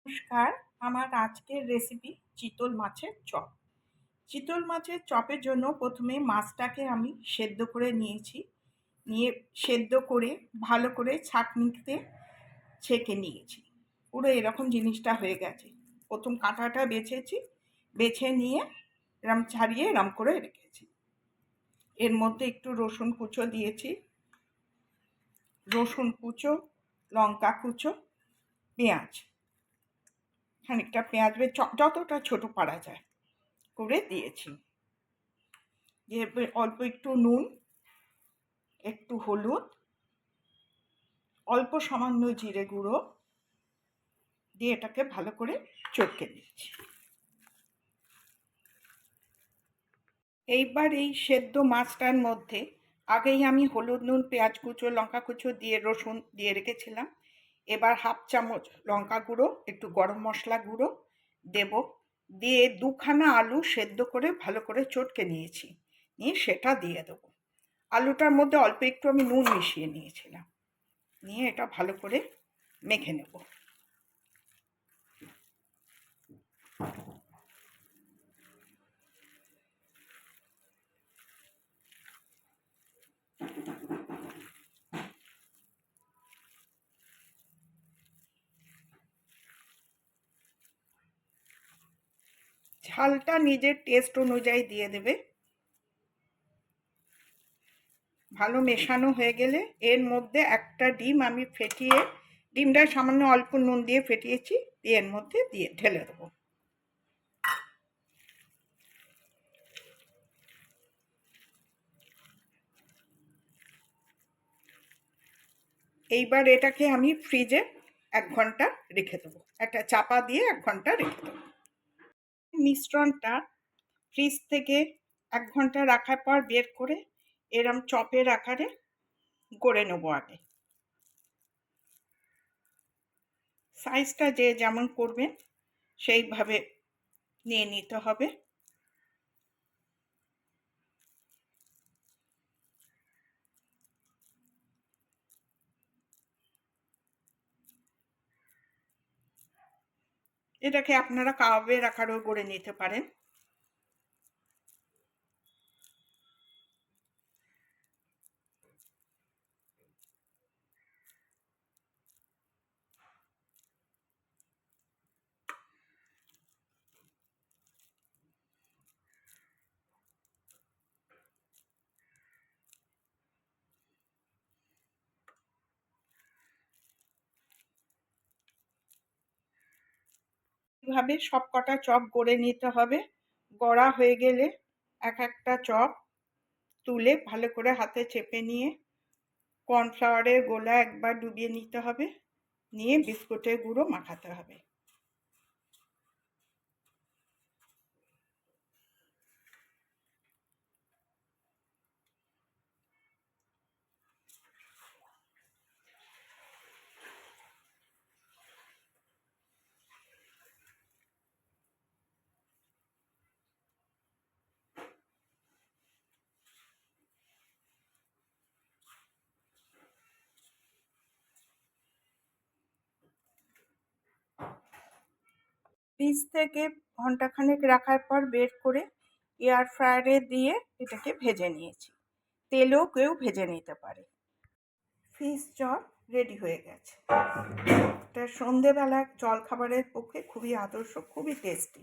নমস্কার। আমার আজকের রেসিপি চিতল মাছের চপ। চিতল মাছের চপের জন্য প্রথমে মাছটাকে আমি সেদ্ধ করে নিয়েছি। নিয়ে সেদ্ধ করে ভালো করে ছাঁকনিতে ছেঁকে নিয়েছি। পুরো এরকম জিনিসটা হয়ে গেছে। প্রথম কাঁটাটা বেছেছি, বেছে নিয়ে এরম ছাড়িয়ে এরম করে রেখেছি। এর মধ্যে একটু রসুন কুচো দিয়েছি, রসুন কুচো, লঙ্কা কুচো, পেঁয়াজ, খানিকটা পেঁয়াজ যতটা ছোট পারা যায় করে দিয়েছি। দিয়ে অল্প একটু নুন, একটু হলুদ, অল্প সামান্য জিরে গুঁড়ো দিয়ে এটাকে ভালো করে চটকে নিচ্ছি। এইবার এই সেদ্ধ মাছটার মধ্যে আগেই আমি হলুদ, নুন, পেঁয়াজ কুচো, লঙ্কা কুচো দিয়ে রসুন দিয়ে রেখেছিলাম। এবার হাফ চামচ লঙ্কা গুঁড়ো, একটু গরম মশলা গুঁড়ো দেব। দিয়ে দুখানা আলু সেদ্ধ করে ভালো করে চটকে নিয়েছি, নিয়ে সেটা দিয়ে দেবো। আলুটার মধ্যে অল্প একটু আমি নুন মিশিয়ে নিয়েছিলাম। নিয়ে এটা ভালো করে মেখে নেব। ঝালটা নিজের টেস্ট অনুযায়ী দিয়ে দেবে। ভালো মেশানো হয়ে গেলে এর মধ্যে একটা ডিম আমি ফেটিয়ে, ডিমটা সামান্য অল্প নুন দিয়ে ফেটিয়েছি, দিয়ে এর মধ্যে দিয়ে ঢেলে দেবো। এইবার এটাকে আমি ফ্রিজে 1 ঘন্টা রেখে দেবো, একটা চাপা দিয়ে 1 ঘন্টা রেখে দেবো। মিশ্রণটা ফ্রিজ থেকে 1 ঘন্টা রাখার পর বের করে এরম চপের আকারে গড়ে নেবো। আগে সাইজটা যে যেমন করবেন সেইভাবে নিয়ে নিতে হবে। এটাকে আপনারা কাবাবের আকারেও গড়ে নিতে পারেন। এভাবে সব কটা চপ গড়ে নিতে হবে। গড়া হয়ে গেলে এক একটা চপ তুলে ভালো করে হাতে চেপে নিয়ে কর্নফ্লাওয়ারের গোলা একবার ডুবিয়ে নিতে হবে, নিয়ে বিস্কুটের গুঁড়ো মাখাতে হবে। ফ্রিজ থেকে ঘন্টাখানেক রাখার পর বের করে এয়ার ফ্রায়ারে দিয়ে এটাকে ভেজে নিয়েছি। তেলেও কেউ ভেজে নিতে পারে। ফিশ চপ রেডি হয়ে গেছে। এটা সন্ধেবেলা জলখাবারের পক্ষে খুবই আদর্শ, খুবই টেস্টি।